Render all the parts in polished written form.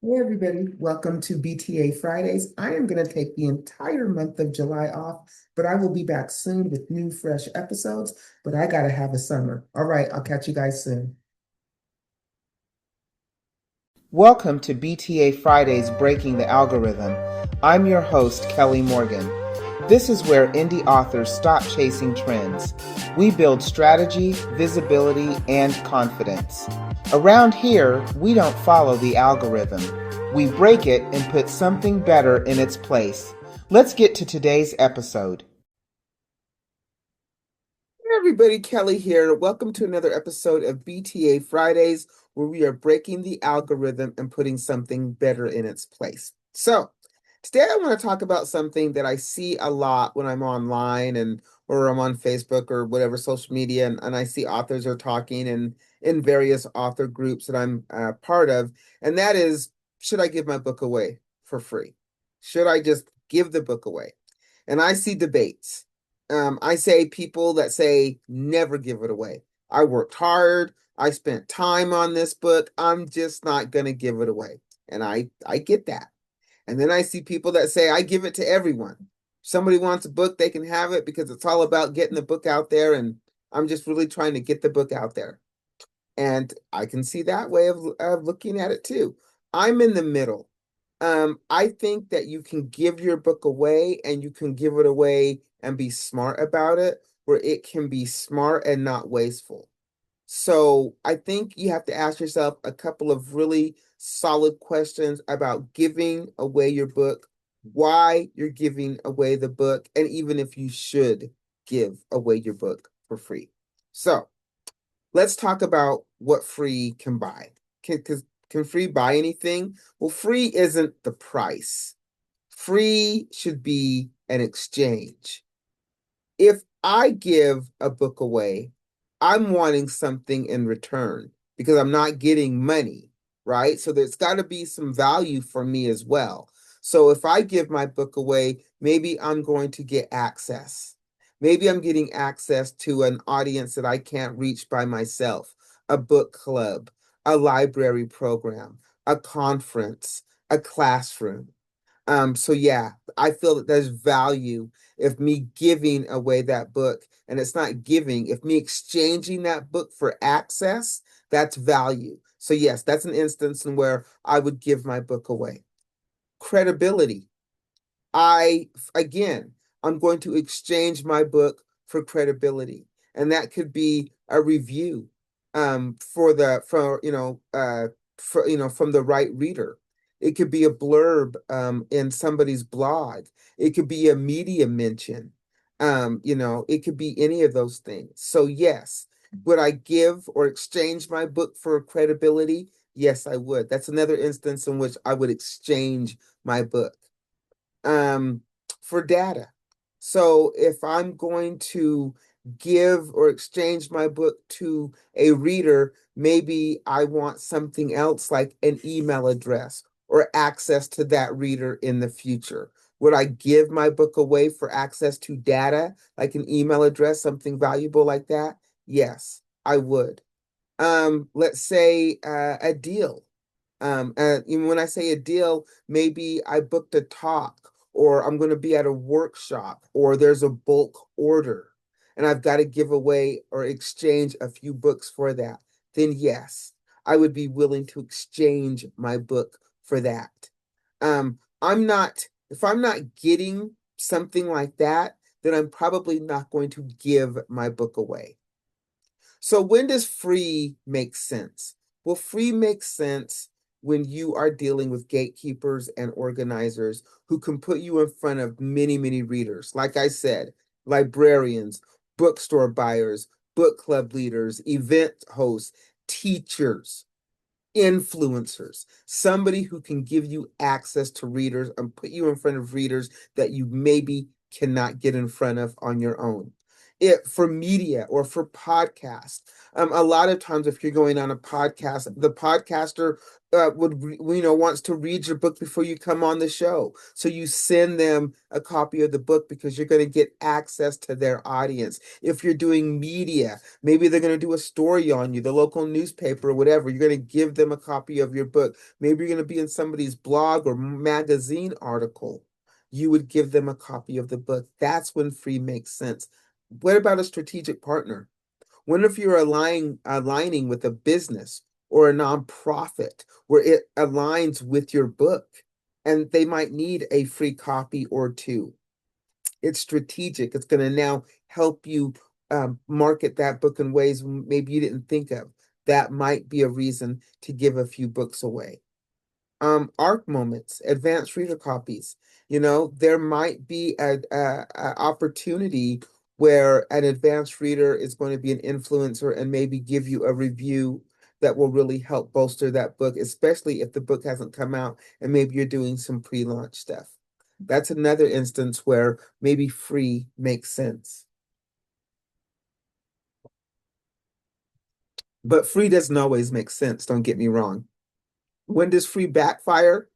Hey everybody, welcome to BTA Fridays. I am going to take the entire month of July off, but I will be back soon with new fresh episodes, but I got to have a summer. All right, I'll catch you guys soon. Welcome to BTA Fridays Breaking the Algorithm. I'm your host, Kelly Morgan. This is where indie authors stop chasing trends. We build strategy, visibility, and confidence. Around here, we don't follow the algorithm. We break it and put something better in its place. Let's get to today's episode. Hey everybody, Kelly here. Welcome to another episode of BTA Fridays, where we are breaking the algorithm and putting something better in its place. So, today I want to talk about something that I see a lot when I'm online and or I'm on Facebook or whatever social media, and I see authors are talking and in various author groups that I'm part of, and that is, should I give my book away for free? Should I just give the book away? And I see debates. I say people that say never give it away. I worked hard. I spent time on this book. I'm just not going to give it away. And I get that. And then I see people that say I give it to everyone. If somebody wants a book, they can have it because it's all about getting the book out there. And I'm just really trying to get the book out there. And I can see that way of looking at it too. I'm in the middle. I think that you can give your book away and you can give it away and be smart about it, where it can be smart and not wasteful. So I think you have to ask yourself a couple of really solid questions about giving away your book, why you're giving away the book, and even if you should give away your book for free. So let's talk about what free can buy. Can free buy anything? Well, free isn't the price. Free should be an exchange. If I give a book away, I'm wanting something in return because I'm not getting money, right? So there's got to be some value for me as well. So if I give my book away, maybe I'm going to get access. Maybe I'm getting access to an audience that I can't reach by myself, a book club, a library program, a conference, a classroom. So yeah, I feel that there's value if me giving away that book, and it's not giving, if me exchanging that book for access, that's value. So yes, that's an instance in where I would give my book away. Credibility. I again, I'm going to exchange my book for credibility, and that could be a review for the for for from the right reader. It could be a blurb in somebody's blog. It could be a media mention. It could be any of those things. So yes, would I give or exchange my book for credibility? Yes, I would. That's another instance in which I would exchange my book um, for data. So if I'm going to give or exchange my book to a reader, maybe I want something else like an email address or access to that reader in the future. Would I give my book away for access to data, like an email address, something valuable like that? Yes, I would. Let's say a deal. Even when I say a deal, maybe I booked a talk or I'm going to be at a workshop or there's a bulk order and I've got to give away or exchange a few books for that. Then yes, I would be willing to exchange my book for that. If I'm not getting something like that, then I'm probably not going to give my book away. So when does free make sense? Well, free makes sense when you are dealing with gatekeepers and organizers who can put you in front of many, many readers. Like I said, librarians, bookstore buyers, book club leaders, event hosts, teachers, influencers, somebody who can give you access to readers and put you in front of readers that you maybe cannot get in front of on your own. It for media or for podcast. A lot of times, if you're going on a podcast, the podcaster wants to read your book before you come on the show. So you send them a copy of the book because you're going to get access to their audience. If you're doing media, maybe they're going to do a story on you, the local newspaper or whatever. You're going to give them a copy of your book. Maybe you're going to be in somebody's blog or magazine article. You would give them a copy of the book. That's when free makes sense. What about a strategic partner? What if you're aligning with a business or a nonprofit where it aligns with your book and they might need a free copy or two? It's strategic. It's going to now help you market that book in ways maybe you didn't think of. That might be a reason to give a few books away. ARC moments, advanced reader copies. There might be a opportunity where an advanced reader is going to be an influencer and maybe give you a review that will really help bolster that book, especially if the book hasn't come out and maybe you're doing some pre-launch stuff. That's another instance where maybe free makes sense. But free doesn't always make sense, don't get me wrong. When does free backfire?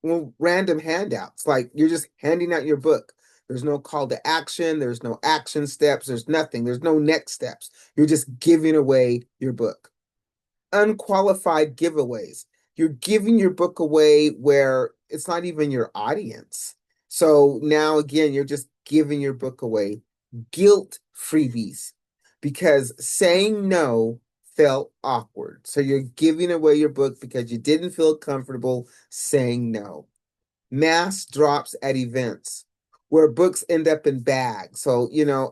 Well, random handouts, like you're just handing out your book. There's no call to action, there's no action steps, there's nothing, there's no next steps. You're just giving away your book. Unqualified giveaways. You're giving your book away where it's not even your audience. So now again, you're just giving your book away. Guilt freebies, because saying no felt awkward. So you're giving away your book because you didn't feel comfortable saying no. Mass drops at events where books end up in bags. So,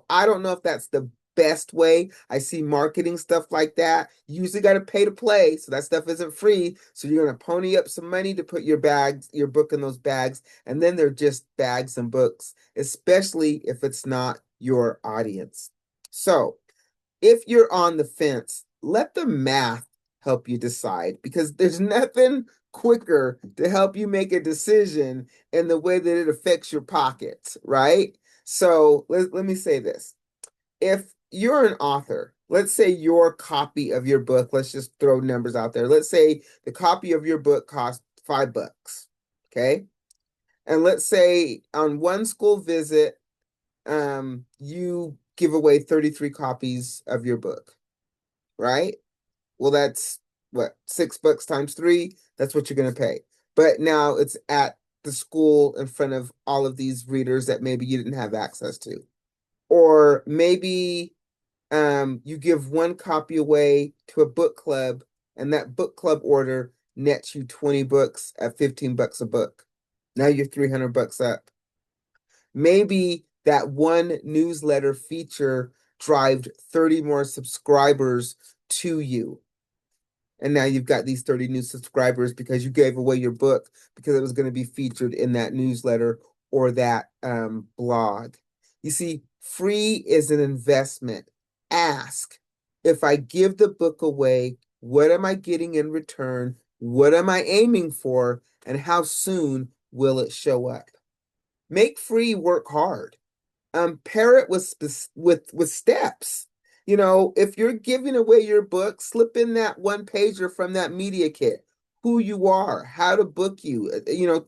I don't know if that's the best way. I see marketing stuff like that. You usually got to pay to play, so that stuff isn't free. So you're going to pony up some money to put your book in those bags, and then they're just bags and books, especially if it's not your audience. So, if you're on the fence, let the math help you decide, because there's nothing quicker to help you make a decision in the way that it affects your pockets, right? So let me say this. If you're an author, let's say your copy of your book, let's just throw numbers out there. Let's say the copy of your book costs $5, okay? And let's say on one school visit, you give away 33 copies of your book, right? Well, that's what, $6 times three? That's what you're going to pay. But now it's at the school in front of all of these readers that maybe you didn't have access to. Or maybe you give one copy away to a book club, and that book club order nets you 20 books at $15 a book. Now you're $300 up. Maybe that one newsletter feature drives 30 more subscribers to you. And now you've got these 30 new subscribers because you gave away your book because it was going to be featured in that newsletter or that blog. You see, free is an investment. Ask, if I give the book away, what am I getting in return? What am I aiming for? And how soon will it show up? Make free work hard. Pair it with steps. If you're giving away your book, slip in that one pager from that media kit, who you are, how to book you,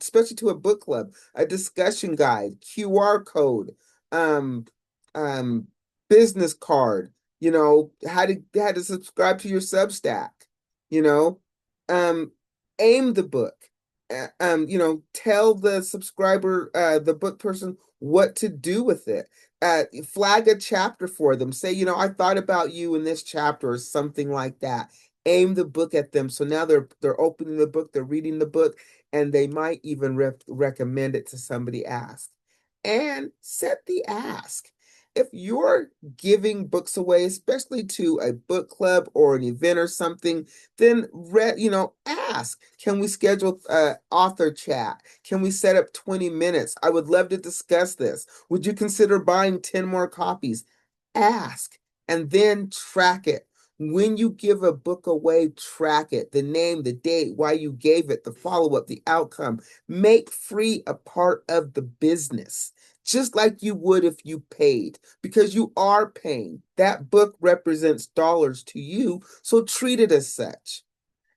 especially to a book club, a discussion guide, QR code, um, business card, how to subscribe to your Substack, you know, um, aim the book. Tell the subscriber, the book person, what to do with it. Flag a chapter for them. Say, I thought about you in this chapter or something like that. Aim the book at them. So now they're opening the book, they're reading the book, and they might even recommend it to somebody ask. And set the ask. If you're giving books away, especially to a book club or an event or something, then ask, can we schedule author chat? Can we set up 20 minutes? I would love to discuss this. Would you consider buying 10 more copies? Ask, and then track it. When you give a book away, track it, the name, the date, why you gave it, the follow-up, the outcome. Make free a part of the business. just like you would if you paid, because you are paying. That book represents dollars to you, so treat it as such.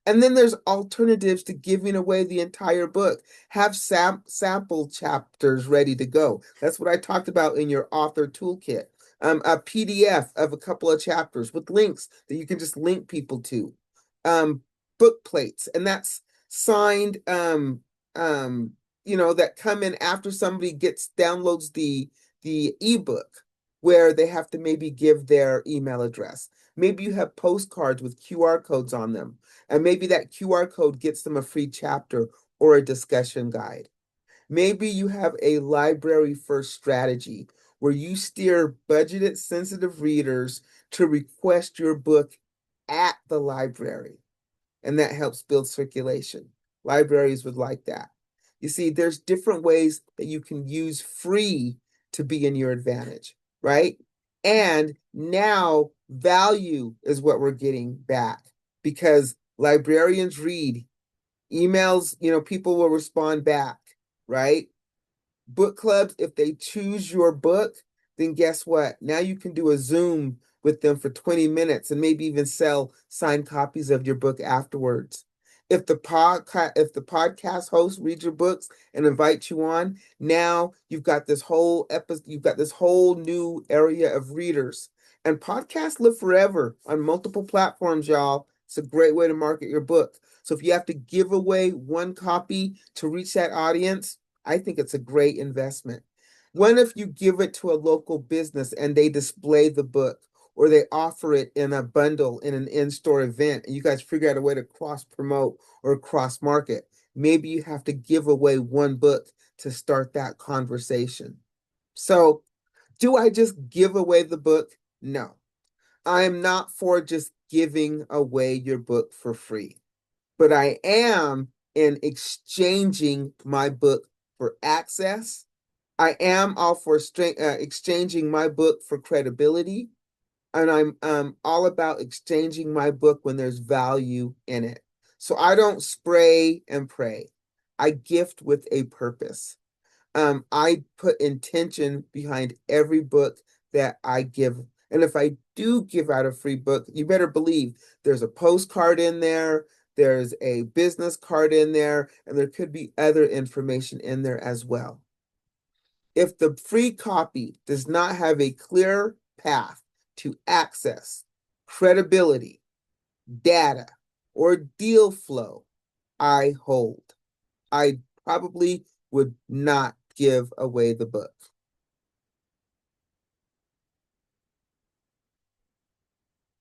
And then there's alternatives to giving away the entire book. Have sample chapters ready to go. That's what I talked about in your author toolkit. A PDF of a couple of chapters with links that you can just link people to. Um, Book plates, and that's signed, that come in after somebody downloads the ebook, where they have to maybe give their email address. Maybe you have postcards with QR codes on them, and maybe that QR code gets them a free chapter or a discussion guide. Maybe you have a library first strategy where you steer budgeted sensitive readers to request your book at the library, and that helps build circulation. Libraries would like that. You see, there's different ways that you can use free to be in your advantage, right? And now value is what we're getting back, because librarians read emails, people will respond back, right? Book clubs, if they choose your book, then guess what? Now you can do a Zoom with them for 20 minutes and maybe even sell signed copies of your book afterwards. If the podcast host reads your books and invites you on, now you've got this whole new area of readers. And podcasts live forever on multiple platforms, y'all. It's a great way to market your book. So if you have to give away one copy to reach that audience, I think it's a great investment. What if you give it to a local business and they display the book, or they offer it in a bundle in an in-store event, and you guys figure out a way to cross promote or cross market? Maybe you have to give away one book to start that conversation. So, do I just give away the book? No. I am not for just giving away your book for free, but I am in exchanging my book for access. I am all for exchanging my book for credibility, and I'm all about exchanging my book when there's value in it. So I don't spray and pray. I gift with a purpose. I put intention behind every book that I give. And if I do give out a free book, you better believe there's a postcard in there, there's a business card in there, and there could be other information in there as well. If the free copy does not have a clear path to access, credibility, data, or deal flow, I hold. I probably would not give away the book.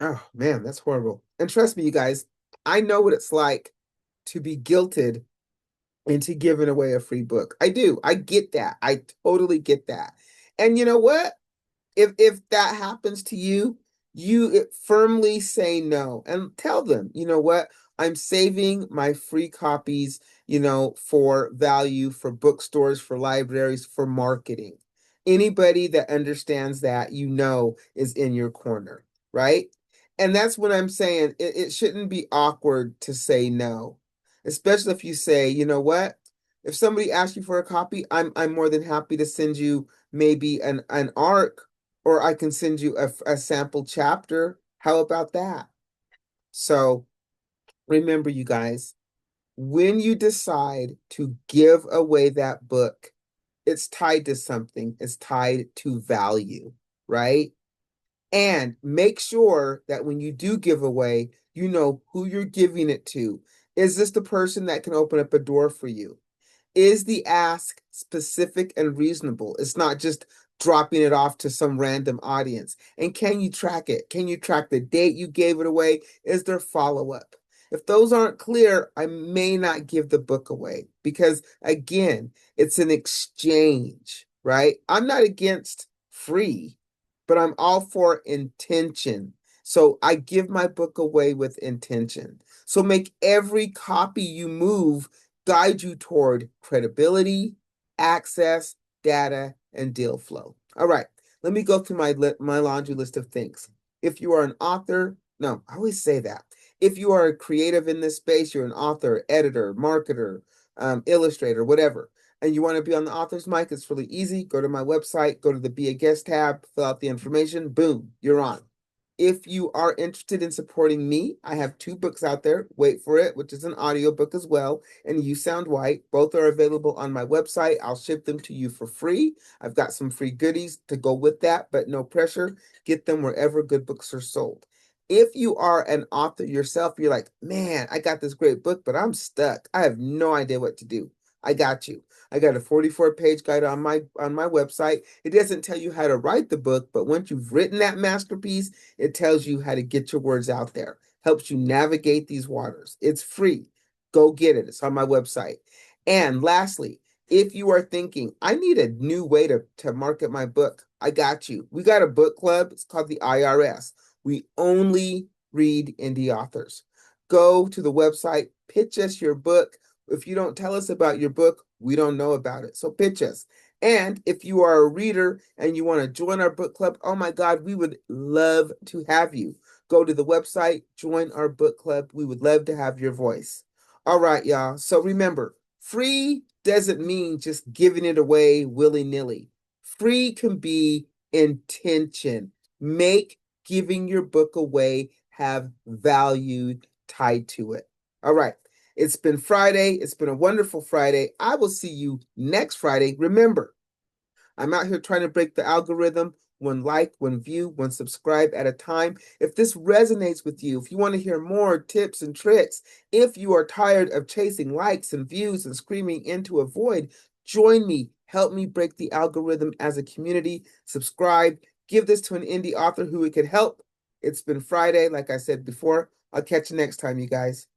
Oh man, that's horrible. And trust me, you guys, I know what it's like to be guilted into giving away a free book. I do. I get that. I totally get that. And you know what? If that happens to you, you firmly say no and tell them, you know what? I'm saving my free copies, for value, for bookstores, for libraries, for marketing. Anybody that understands that, is in your corner, right? And that's what I'm saying. It shouldn't be awkward to say no, especially if you say, you know what? If somebody asks you for a copy, I'm more than happy to send you maybe an ARC, or I can send you a sample chapter. How about that? So remember, you guys, when you decide to give away that book, it's tied to something, it's tied to value, right? And make sure that when you do give away, you know who you're giving it to. Is this the person that can open up a door for you? Is the ask specific and reasonable? It's not just dropping it off to some random audience. And can you track it? Can you track the date you gave it away? Is there follow-up? If those aren't clear, I may not give the book away, because again, it's an exchange, right? I'm not against free, but I'm all for intention. So I give my book away with intention. So make every copy you move guide you toward credibility, access, data, and deal flow. All right, let me go through my laundry list of things. If you are an author, no, I always say that. If you are a creative in this space, you're an author, editor, marketer, illustrator, whatever. and you want to be on the author's mic, it's really easy. Go to my website, go to the Be a Guest tab, fill out the information, boom, you're on. If you are interested in supporting me, I have 2 books out there. Wait for It, which is an audiobook as well, and You Sound White. Both are available on my website. I'll ship them to you for free. I've got some free goodies to go with that, but no pressure. Get them wherever good books are sold. If you are an author yourself, you're like, man, I got this great book, but I'm stuck. I have no idea what to do. I got you. I got a 44-page guide on my website. It doesn't tell you how to write the book, but once you've written that masterpiece, it tells you how to get your words out there, helps you navigate these waters. It's free. Go get it. It's on my website. And lastly, if you are thinking, I need a new way to market my book, I got you. We got a book club. It's called the IRS. We only read indie authors. Go to the website, pitch us your book. If you don't tell us about your book, we don't know about it. So pitch us. And if you are a reader and you want to join our book club, oh my God, we would love to have you. Go to the website, join our book club. We would love to have your voice. All right, y'all. So remember, free doesn't mean just giving it away willy-nilly. Free can be intention. Make giving your book away have value tied to it. All right. It's been Friday. It's been a wonderful Friday. I will see you next Friday. Remember, I'm out here trying to break the algorithm, 1 like, 1 view, 1 subscribe at a time. If this resonates with you, if you want to hear more tips and tricks, if you are tired of chasing likes and views and screaming into a void, join me. Help me break the algorithm as a community. Subscribe. Give this to an indie author who it could help. It's been Friday, like I said before. I'll catch you next time, you guys.